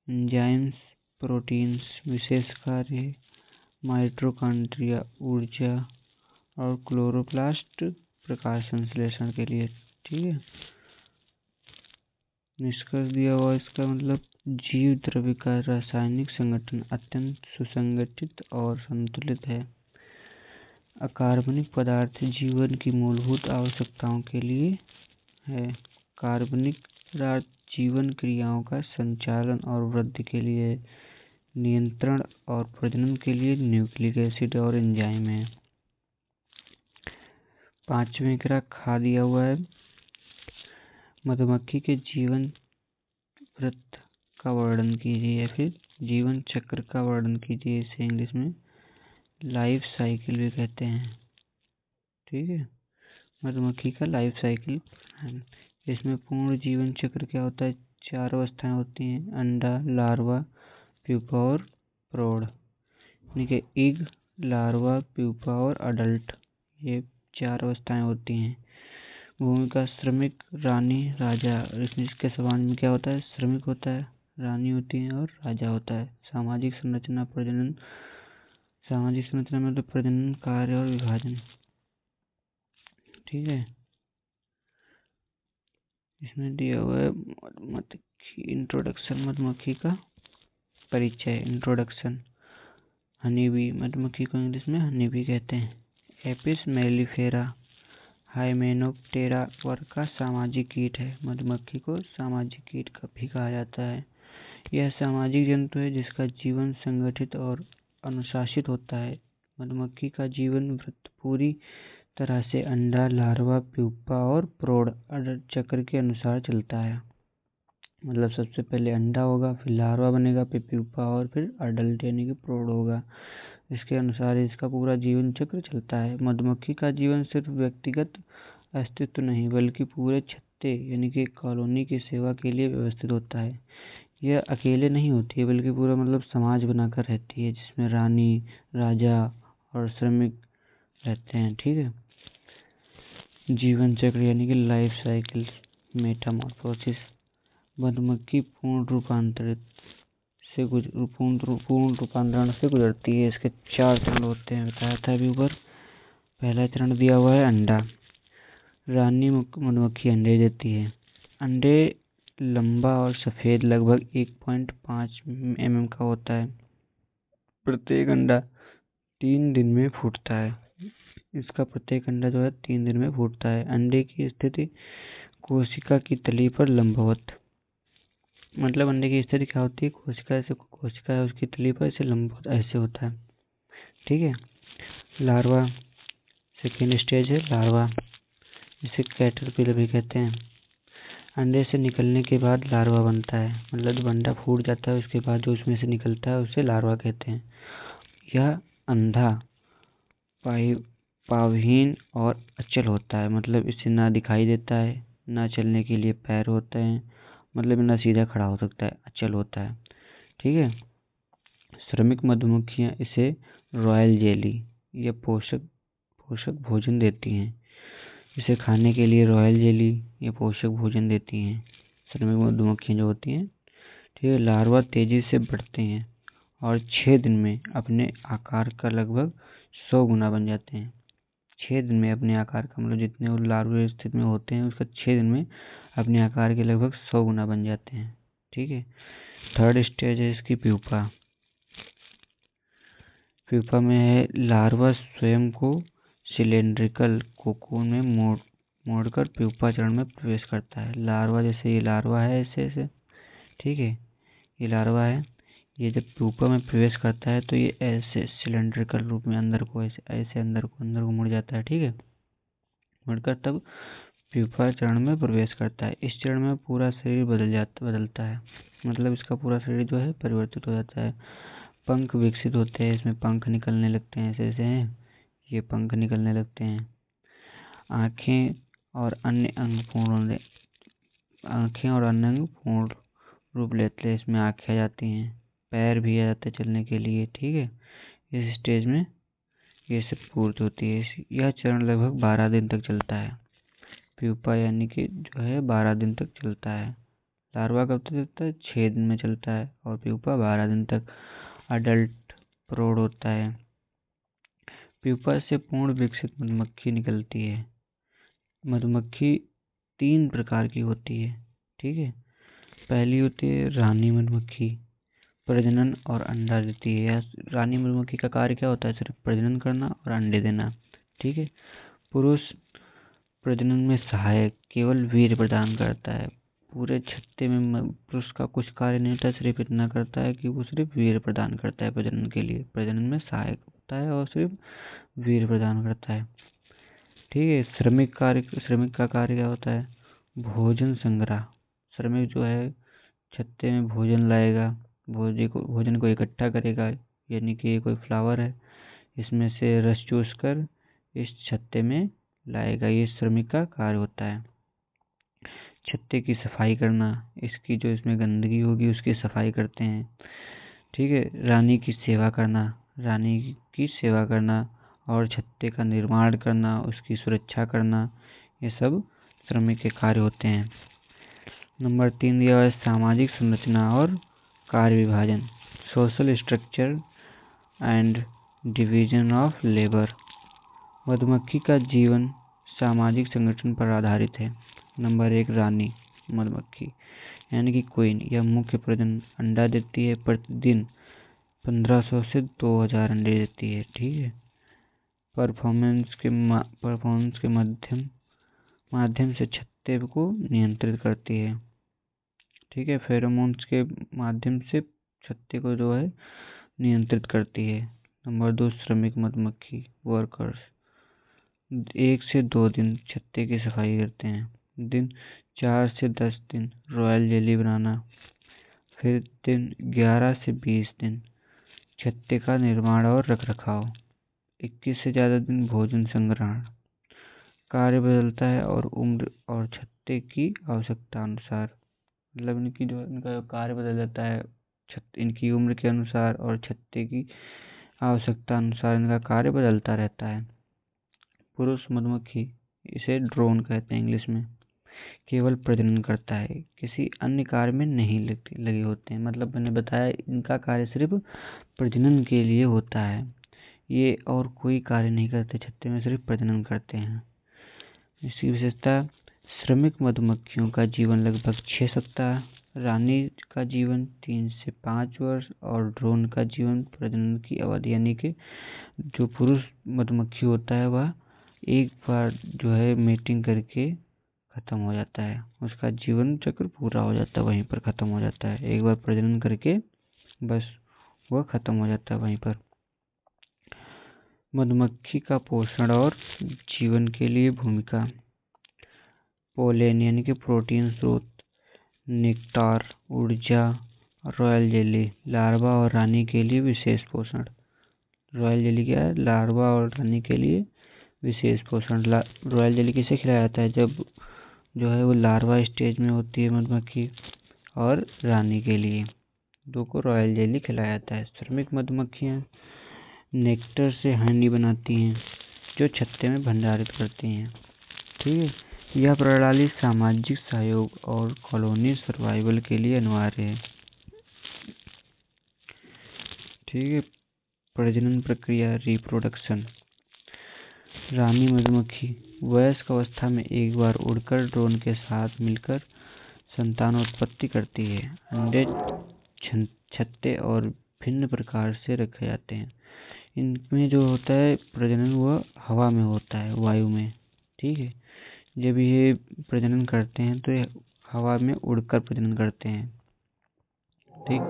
एंजाइम्स, प्रोटीन्स, विशेष कार्य, माइटोकॉन्ड्रिया ऊर्जा और क्लोरोप्लास्ट प्रकाश संश्लेषण के लिए। ठीक है, निष्कर्ष दिया हुआ इसका मतलब जीव द्रव्य का रासायनिक संगठन अत्यंत सुसंगठित और संतुलित है। अकार्बनिक पदार्थ जीवन की मूलभूत आवश्यकताओं के लिए है। कार्बनिक पदार्थ जीवन क्रियाओं का संचालन और वृद्धि के लिए, नियंत्रण और प्रजनन के लिए न्यूक्लिक एसिड और एंजाइम है। 5वें का खा दिया हुआ है मधुमक्खी के जीवन वृत्त का वर्णन कीजिए या फिर जीवन चक्र का वर्णन कीजिए। इसे इंग्लिश में लाइफ साइकिल भी कहते हैं। ठीक है, मधुमक्खी का लाइफ साइकिल। इसमें पूर्ण जीवन चक्र क्या होता है? 4 अवस्थाएं होती हैं, अंडा, लार्वा, प्यूपा और प्रौढ़। यानी कि इग, लार्वा, प्यूपा और अडल्ट, ये 4 अवस्थाएं होती हैं। भूमिका श्रमिक, रानी, राजा। इसके समाज में क्या होता है? श्रमिक होता है, रानी होती है और राजा होता है। सामाजिक संरचना, प्रजनन। सामाजिक संरचना में तो प्रजनन, कार्य और विभाजन। ठीक है, इसमें दिया हुआ है मधुमक्खी इंट्रोडक्शन, मधुमक्खी का परिचय, इंट्रोडक्शन। हनी बी, मधुमक्खी को इंग्लिश में हनी बी कहते हैं। एपिस मेलिफेरा हाइमेनोप्टेरा वर्ग का सामाजिक कीट है। मधुमक्खी को सामाजिक कीट भी कहा जाता है। यह सामाजिक जंतु है जिसका जीवन संगठित और अनुशासित होता है। मधुमक्खी का जीवन वृत्त पूरी तरह से अंडा, लार्वा, प्यूपा और प्रौढ़ चक्र के अनुसार चलता है। मतलब सबसे पहले अंडा होगा, फिर लार्वा बनेगा, फिर प्यूपा और फिर अडल्ट यानी कि प्रौढ़ होगा। इसके अनुसार इसका पूरा जीवन चक्र चलता है। मधुमक्खी का जीवन सिर्फ व्यक्तिगत अस्तित्व नहीं बल्कि पूरे छत्ते यानी कि कॉलोनी की सेवा के लिए व्यवस्थित होता है। यह अकेले नहीं होती है बल्कि पूरा मतलब समाज बनाकर रहती है जिसमें रानी, राजा और श्रमिक रहते हैं। ठीक है, जीवन चक्र यानी कि लाइफ साइकिल। मेटामॉर्फोसिस, मधुमक्खी पूर्ण रूपांतरण से गुजरती है। इसके 4 चरण होते हैं, बताया था अभी ऊपर। पहला चरण दिया हुआ है अंडा। रानी मधुमक्खी अंडे देती है। अंडे लंबा और सफेद लगभग 1.5 mm का होता है। प्रत्येक अंडा 3 दिन में फूटता है। इसका प्रत्येक अंडा जो है 3 दिन में फूटता है। अंडे की स्थिति कोशिका की तली पर लंबवत। मतलब अंडे की स्थिति क्या होती है? कोशिका है उसकी तली पर ऐसे लंबवत ऐसे होता है। ठीक है, लार्वा सेकेंड स्टेज है। लार्वा, इसे कैटरपिलर भी कहते हैं। अंडे से निकलने के बाद लार्वा बनता है। मतलब जब अंडा फूट जाता है उसके बाद जो उसमें से निकलता है उसे लार्वा कहते हैं। यह अंधा, पावहीन और अचल होता है। मतलब इसे ना दिखाई देता है, ना चलने के लिए पैर होते हैं, मतलब ना सीधा खड़ा हो सकता है, अचल होता है। ठीक है, श्रमिक मधुमक्खियां इसे रॉयल जेली या पोषक भोजन देती हैं। इसे खाने के लिए रॉयल जेली या पोषक भोजन देती हैं। श्रमिक मधुमक्खियाँ जो होती हैं, ठीक है, लार्वा तेजी से बढ़ते हैं और 6 दिन में अपने आकार का लगभग 100 गुना बन जाते हैं। 6 दिन में अपने आकार का, मतलब जितने वो लार्वा स्थिति में होते हैं उसका 6 दिन में अपने आकार के लगभग 100 गुना बन जाते हैं। ठीक है। थर्ड स्टेज है इसकी प्यूपा। प्यूपा में है लार्वा स्वयं को सिलेंड्रिकल कोकून में मोड़कर प्यूपा चरण में प्रवेश करता है। लार्वा, जैसे ये लार्वा है ऐसे ऐसे, ठीक है, ये लार्वा है, ये जब प्यूपा में प्रवेश करता है तो ये ऐसे सिलेंड्रिकल रूप में अंदर को ऐसे अंदर को मुड़ जाता है। ठीक है, मुड़कर तब प्यूपा चरण में प्रवेश करता है। इस चरण में पूरा शरीर बदलता है, मतलब इसका पूरा शरीर जो है परिवर्तित हो जाता है। पंख विकसित होते हैं, इसमें पंख निकलने लगते हैं, ऐसे ऐसे हैं, ये पंख निकलने लगते हैं। आँखें और अन्य अंग पूर्ण रूप लेते हैं, इसमें आँखें आ जाती हैं, पैर भी आ जाते हैं चलने के लिए। ठीक है, इस स्टेज में ये सब पूर्ति होती है। यह चरण लगभग 12 दिन तक चलता है। प्यूपा यानी कि जो है 12 दिन तक चलता है। लार्वा कब तक चलता है? 6 दिन में चलता है, और प्यूपा 12 दिन तक अडल्ट प्रौढ़ होता है। प्यूपा से पूर्ण विकसित मधुमक्खी निकलती है। मधुमक्खी 3 प्रकार की होती है। ठीक है, पहली होती है रानी मधुमक्खी, प्रजनन और अंडा देती है। रानी मधुमक्खी का कार्य क्या होता है? सिर्फ प्रजनन करना और अंडे देना। ठीक है, पुरुष प्रजनन में सहायक, केवल वीर्य प्रदान करता है। पूरे छत्ते में पुरुष का कुछ कार्य नहीं होता, सिर्फ इतना करता है कि वो सिर्फ वीर्य प्रदान करता है प्रजनन के लिए, प्रजनन में सहायक होता है और सिर्फ वीर्य प्रदान करता है। ठीक है, श्रमिक का कार्य क्या होता है? भोजन संग्रह। श्रमिक जो है छत्ते में भोजन लाएगा, भोजन को इकट्ठा करेगा, यानी कि ये कोई फ्लावर है, इसमें से रस चूस कर इस छत्ते में लाएगा, ये श्रमिक का कार्य होता है। छत्ते की सफाई करना, इसकी जो इसमें गंदगी होगी उसकी सफाई करते हैं। ठीक है, रानी की सेवा करना और छत्ते का निर्माण करना, उसकी सुरक्षा करना, ये सब श्रमिक के कार्य होते हैं। नंबर 3 दिया हुआ है सामाजिक संरचना और कार्य विभाजन, social structure and division of labour. मधुमक्खी का जीवन सामाजिक संगठन पर आधारित है। नंबर 1 रानी मधुमक्खी यानी कि क्वीन, यह मुख्य प्रजनन अंडा देती है। प्रतिदिन 1500 से 2000 अंडे देती है। ठीक है, परफॉर्मेंस के माध्यम से छत्ते को नियंत्रित करती है। ठीक है, फेरोमोन्स के माध्यम से छत्ते को जो है नियंत्रित करती है। नंबर 2 श्रमिक मधुमक्खी वर्कर्स, 1 से 2 दिन छत्ते की सफाई करते हैं। दिन 4 से 10 दिन रॉयल जेली बनाना। फिर दिन 11 से 20 दिन छत्ते का निर्माण और रखरखाव। 21 से ज़्यादा दिन भोजन संग्रहण। कार्य बदलता है और उम्र और छत्ते की आवश्यकता अनुसार, मतलब इनका कार्य बदल जाता है इनकी उम्र के अनुसार और छत्ते की आवश्यकता अनुसार इनका कार्य बदलता रहता है। पुरुष मधुमक्खी, इसे ड्रोन कहते हैं इंग्लिश में, केवल प्रजनन करता है, किसी अन्य कार्य में नहीं लगे होते हैं। मतलब मैंने बताया इनका कार्य सिर्फ प्रजनन के लिए होता है, ये और कोई कार्य नहीं करते छत्ते में, सिर्फ प्रजनन करते हैं। इसकी विशेषता, श्रमिक मधुमक्खियों का जीवन लगभग 6 सप्ताह, रानी का जीवन 3 से 5 वर्ष और ड्रोन का जीवन प्रजनन की अवधि, यानी कि जो पुरुष मधुमक्खी होता है वह एक बार जो है मीटिंग करके खत्म हो जाता है, उसका जीवन चक्र पूरा हो जाता है, वहीं पर खत्म हो जाता है। एक बार प्रजनन करके बस वह खत्म हो जाता है वहीं पर। मधुमक्खी का पोषण और जीवन के लिए भूमिका, पोलेन यानी कि प्रोटीन स्रोत, नेक्टार, ऊर्जा, रॉयल जेली, लार्वा और रानी के लिए विशेष पोषण। रॉयल जेली क्या है? लार्वा और रानी के लिए विशेष पोषण। रॉयल जेली किसे खिलाया जाता है? जब जो है वो लार्वा स्टेज में होती है मधुमक्खी, और रानी के लिए दो को रॉयल जेली खिलाया जाता है। श्रमिक मधुमक्खियाँ नेक्टर से हनी बनाती हैं जो छत्ते में भंडारित करती हैं। ठीक है, यह प्रणाली सामाजिक सहयोग और कॉलोनी सर्वाइवल के लिए अनिवार्य है। ठीक है। प्रजनन प्रक्रिया, रिप्रोडक्शन। रानी मधुमक्खी वयस्क अवस्था में एक बार उड़कर ड्रोन के साथ मिलकर संतानोत्पत्ति करती है। अंडे छत्ते और भिन्न प्रकार से रखे जाते हैं। इनमें जो होता है प्रजनन वह हवा में होता है, वायु में। ठीक है। जब ये प्रजनन करते हैं तो ये हवा में उड़कर प्रजनन करते हैं। ठीक।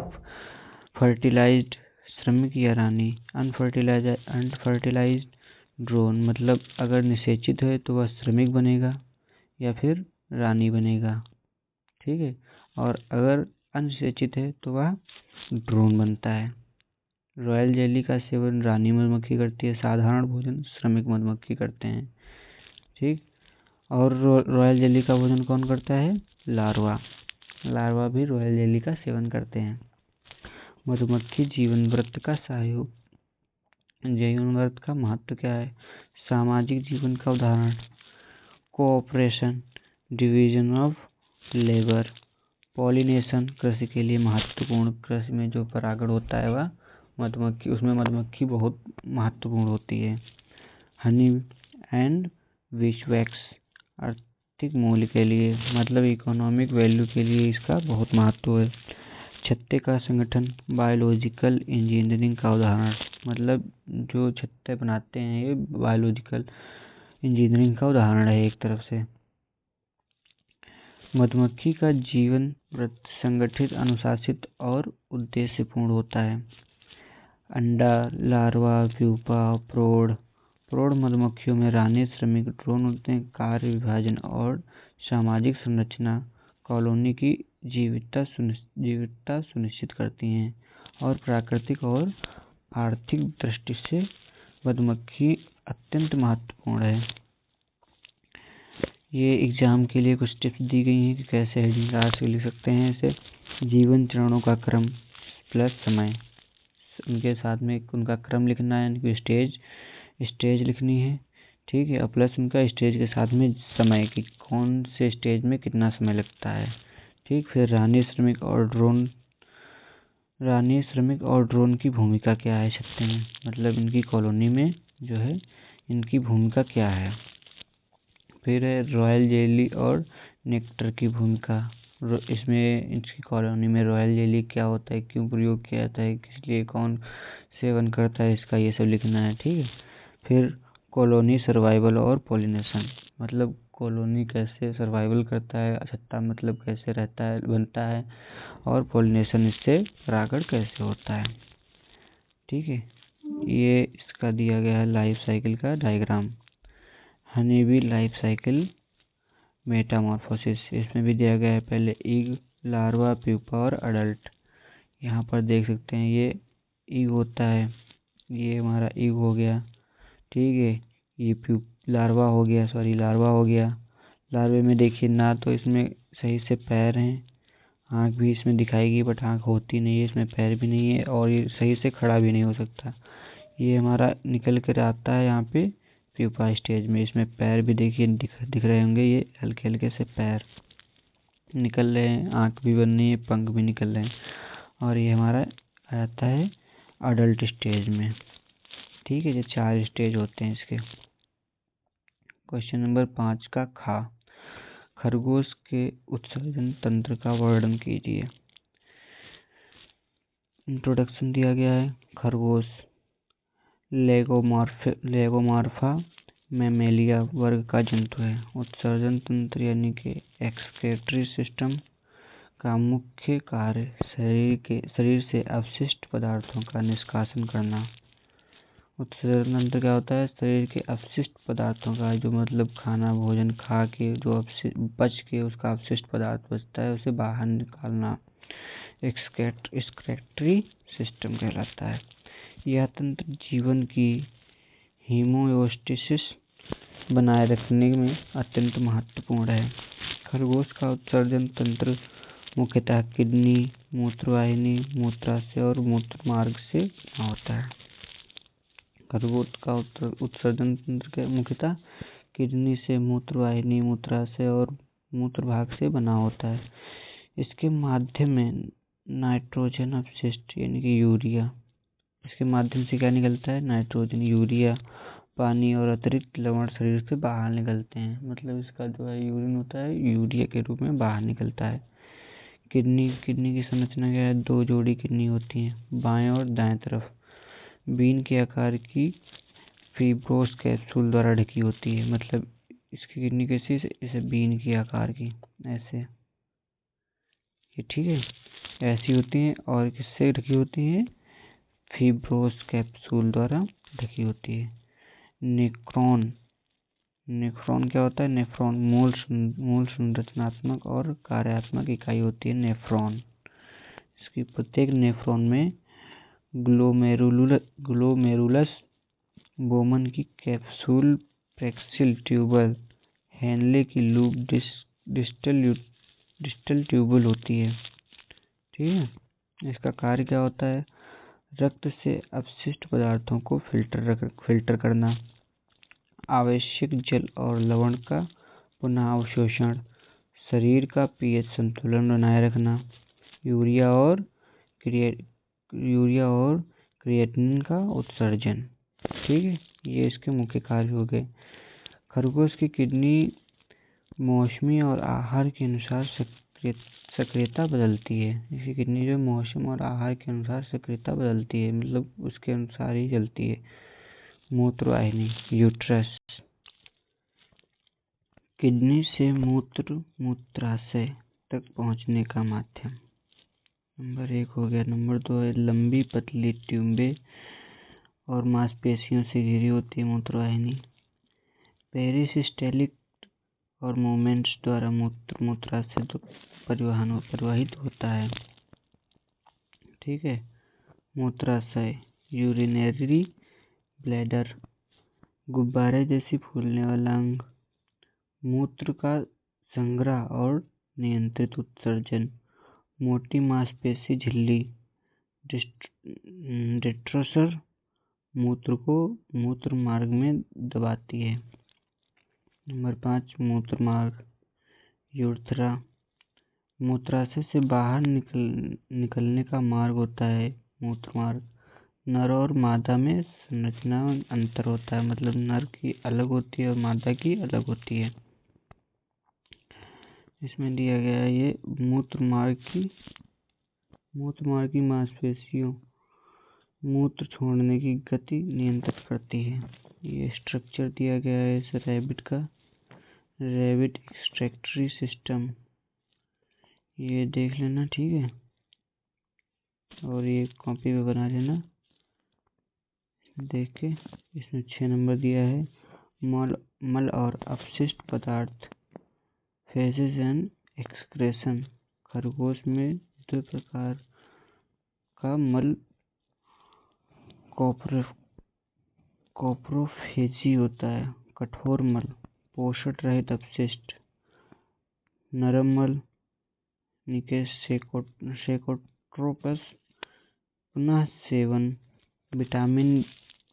फर्टिलाइज्ड श्रमिक या रानी। अनफर्टिलाइज्ड ड्रोन मतलब अगर निषेचित है तो वह श्रमिक बनेगा या फिर रानी बनेगा। ठीक है। और अगर अनिषेचित है तो वह ड्रोन बनता है। रॉयल जेली का सेवन रानी मधुमक्खी करती है, साधारण भोजन श्रमिक मधुमक्खी करते हैं। ठीक। और रॉयल जेली का भोजन कौन करता है? लार्वा भी रॉयल जेली का सेवन करते हैं। मधुमक्खी जीवन वृत्त का सहयोग। जीवन वृत्त का महत्व क्या है? सामाजिक जीवन का उदाहरण, cooperation, division of labour, pollination कृषि के लिए महत्वपूर्ण। कृषि में जो परागण होता है वह उसमें मधुमक्खी बहुत महत्वपूर्ण होती है। हनी एंड विशवैक्स आर्थिक मूल्य के लिए मतलब इकोनॉमिक वैल्यू के लिए इसका बहुत महत्व है। छत्ते का संगठन, बायोलॉजिकल इंजीनियरिंग का उदाहरण मतलब जो छत्ते बनाते हैं ये बायोलॉजिकल इंजीनियरिंग का उदाहरण है एक तरफ से। मधुमक्खी का जीवन वृत्त संगठित, अनुशासित और उद्देश्यपूर्ण होता है। अंडा, लार्वा, प्यूपा, प्रौढ़ मधुमक्खियों में रानी, श्रमिक, ड्रोन होते हैं। कार्य, विभाजन और सामाजिक संरचना कॉलोनी की जीवितता सुनिश्चित करती हैं और प्राकृतिक और आर्थिक दृष्टि से मधुमक्खी अत्यंत महत्वपूर्ण है। ये एग्जाम के लिए कुछ टिप्स दी गई हैं कि कैसे हेडिंग क्लास लिख सकते हैं इसे। जीवन चरणों का क्रम प्लस समय, उनके साथ में उनका क्रम लिखना है, उनकी स्टेज लिखनी है। ठीक है। और प्लस उनका स्टेज के साथ में समय की कौन से स्टेज में कितना समय लगता है। ठीक। फिर रानी, श्रमिक और ड्रोन की भूमिका क्या है छत्ते में, मतलब इनकी कॉलोनी में जो है इनकी भूमिका क्या है। फिर है रॉयल जेली और नेक्टर की भूमिका। इसमें इसकी कॉलोनी में रॉयल जेली क्या होता है, क्यों प्रयोग किया जाता है, किस लिए, कौन सेवन करता है इसका, ये सब लिखना है। ठीक है। फिर कॉलोनी सर्वाइवल और पॉलिनेशन मतलब कॉलोनी कैसे सर्वाइवल करता है, छत्ता मतलब कैसे रहता है, बनता है, और पॉलिनेशन इससे परागण कैसे होता है। ठीक है। ये इसका दिया गया है लाइफ साइकिल का diagram. Honey bee life cycle Metamorphosis, इसमें भी दिया गया है पहले इग, लार्वा, प्यूपा और अडल्ट। यहाँ पर देख सकते हैं ये इग होता है, ये हमारा इग हो गया। ठीक है। ये लार्वा हो गया। लार्वे में देखिए ना तो इसमें सही से पैर हैं, आँख भी इसमें दिखाएगी बट आँख होती नहीं है, इसमें पैर भी नहीं है और ये सही से खड़ा भी नहीं हो सकता। ये हमारा निकल कर आता है यहाँ पे प्यूपा स्टेज में। इसमें पैर भी देखिए दिख रहे होंगे, ये हल्के हल्के से पैर निकल रहे हैं, आँख भी बन रही है, पंख भी निकल रहे हैं। और ये हमारा आता है अडल्ट स्टेज में। ठीक है। ये 4 स्टेज होते हैं इसके। क्वेश्चन नंबर 5 का खा, खरगोश के उत्सर्जन तंत्र का वर्णन कीजिए। इंट्रोडक्शन दिया गया है। खरगोश लेगोमॉर्फा मैमेलिया वर्ग का जंतु है। उत्सर्जन तंत्र यानी कि एक्सक्रीटरी सिस्टम का मुख्य कार्य शरीर से अपशिष्ट पदार्थों का निष्कासन करना। उत्सर्जन तंत्र क्या होता है? शरीर के अपशिष्ट पदार्थों का, जो मतलब खाना भोजन खा के जो बच के उसका अपशिष्ट पदार्थ बचता है उसे बाहर निकालना एक्सक्रीटरी सिस्टम कहलाता है। यह तंत्र जीवन की होमोस्टेसिस बनाए रखने में अत्यंत महत्वपूर्ण है। खरगोश का उत्सर्जन तंत्र मुख्यतः किडनी, मूत्रवाहिनी, मूत्राशय और मूत्र मार्ग से होता है। खरगोश का उत्सर्जन तंत्र मुख्यतः किडनी से मूत्रवाहिनी, मूत्राशय और मूत्र भाग से बना होता है। इसके माध्यम में नाइट्रोजन अपशिष्ट यानी कि यूरिया, इसके माध्यम से क्या निकलता है? नाइट्रोजन, यूरिया, पानी और अतिरिक्त लवण शरीर से बाहर निकलते हैं। मतलब इसका जो है यूरिन होता है यूरिया के रूप में बाहर निकलता है। किडनी की संरचना क्या है? 2 जोड़ी किडनी होती हैं, बाएं और दाएं तरफ। बीन के आकार की फिब्रोस कैप्सूल द्वारा ढकी होती है। मतलब इसकी किडनी कैसी है? इसे बीन के आकार की, ऐसे, ये ठीक है, ऐसी होती हैं। और किससे ढकी होती हैं? फिब्रोस कैप्सूल द्वारा ढकी होती है। नेफ्रॉन क्या होता है? नेफ्रॉन मूल संरचनात्मक और कार्यात्मक इकाई होती है नेफ्रॉन। इसकी प्रत्येक नेफ्रॉन में ग्लोमेरुलस, बोमन की कैप्सूल, प्रेक्सिल ट्यूबल, हेनले की लूप, डिस्टल ट्यूबल होती है। ठीक है, इसका कार्य क्या होता है? रक्त से अपशिष्ट पदार्थों को फिल्टर करना, आवश्यक जल और लवण का पुनः अवशोषण, शरीर का पीएच संतुलन बनाए रखना, यूरिया और क्रिएटिनिन का उत्सर्जन। ठीक है, ये इसके मुख्य कार्य हो गए। खरगोश की किडनी मौसमी और आहार के अनुसार सक्रियता बदलती है। इसकी किडनी जो मौसम और आहार के अनुसार सक्रियता बदलती है, मतलब उसके अनुसार ही चलती है। मूत्रवाहिनी, यूट्रस, किडनी से मूत्राशय तक पहुंचने का माध्यम। नंबर 1 हो गया। नंबर 2 है लंबी पतली ट्यूबें और मांसपेशियों से घिरी होती है मूत्रवाहिनी। पेरिसिस्टेलिक और मूवमेंट्स द्वारा मूत्राशय तक प्रवाहित होता है। ठीक है, मूत्राशय, यूरिनरी ब्लैडर, गुब्बारे जैसी फूलने वाला अंग, मूत्र का संग्रह और नियंत्रित उत्सर्जन, मोटी मांसपेशी झिल्ली, डिस्ट्रोसर, मूत्र को मूत्र मार्ग में दबाती है। नंबर 5 मूत्र मार्ग, यूरेथ्रा, मूत्राशय से बाहर निकलने का मार्ग होता है मूत्र मार्ग। नर और मादा में संरचना में अंतर होता है, मतलब नर की अलग होती है और मादा की अलग होती है। इसमें दिया गया है ये मूत्र मार्ग की मांसपेशियों मूत्र छोड़ने की गति नियंत्रित करती है। ये स्ट्रक्चर दिया गया है इस रैबिट का, रैबिट एक्सक्रीटरी सिस्टम, ये देख लेना। ठीक है, और ये कॉपी पे बना लेना देख के। इसमें 6 नंबर दिया है मल और अपशिष्ट पदार्थ, फेसेस एंड एक्सक्रेशन। खरगोश में 2 प्रकार का मल कोप्रोफेजी होता है। कठोर मल, पोषण रहित अपशिष्ट। नरम मल, सेकोट्रोपस, पुनः सेवन।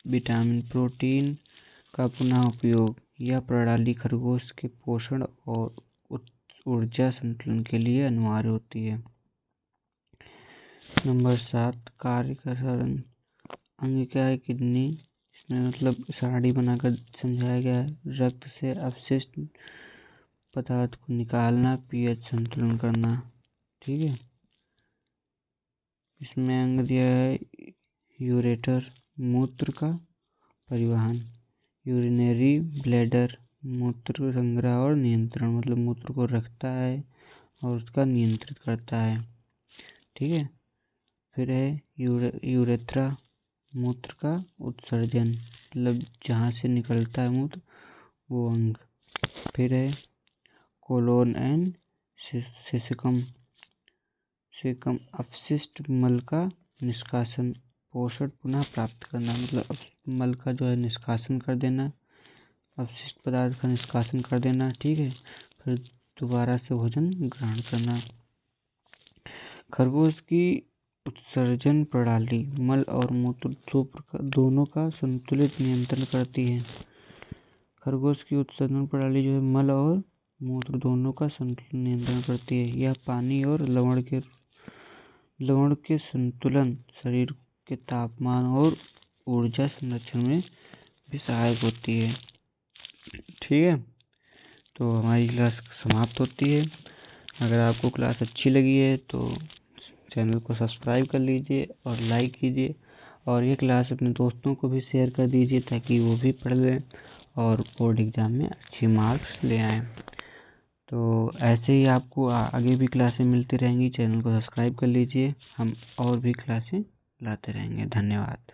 विटामिन प्रोटीन का पुनः उपयोग। यह प्रणाली खरगोश के पोषण और ऊर्जा संतुलन के लिए अनिवार्य होती है। नंबर 7 कार्य का सारण। अंग क्या है? किडनी। इसमें मतलब सारणी बनाकर समझाया गया है। रक्त से अपशिष्ट पदार्थ को निकालना, पीएच संतुलन करना। ठीक है, इसमें अंग दिया है यूरेटर, मूत्र का परिवहन, यूरिनरी ब्लैडर, मूत्र संग्रह और नियंत्रण, मतलब मूत्र को रखता है और उसका नियंत्रित करता है। ठीक है, फिर है यूरेथ्रा, मूत्र का उत्सर्जन, मतलब जहाँ से निकलता है मूत्र वो अंग। फिर है कोलोन एंड सेसिकम, अपशिष्ट मल का निष्कासन, पोषण पुनः प्राप्त करना, मतलब मल का जो है निष्कासन कर देना, अपशिष्ट पदार्थ का निष्कासन कर देना। ठीक है, फिर दोबारा से भोजन ग्रहण करना। खरगोश की उत्सर्जन प्रणाली मल और मूत्र दोनों का संतुलित नियंत्रण करती है। खरगोश की उत्सर्जन प्रणाली जो है मल और मूत्र दोनों का संतुलन नियंत्रण करती है। यह पानी और लवण के संतुलन, शरीर के तापमान और ऊर्जा संरक्षण में भी सहायक होती है। ठीक है, तो हमारी क्लास समाप्त होती है। अगर आपको क्लास अच्छी लगी है तो चैनल को सब्सक्राइब कर लीजिए और लाइक कीजिए, और ये क्लास अपने दोस्तों को भी शेयर कर दीजिए ताकि वो भी पढ़ लें और बोर्ड एग्ज़ाम में अच्छे मार्क्स ले आएँ। तो ऐसे ही आपको आगे भी क्लासें मिलती रहेंगी। चैनल को सब्सक्राइब कर लीजिए, हम और भी क्लासें लाते रहेंगे। धन्यवाद।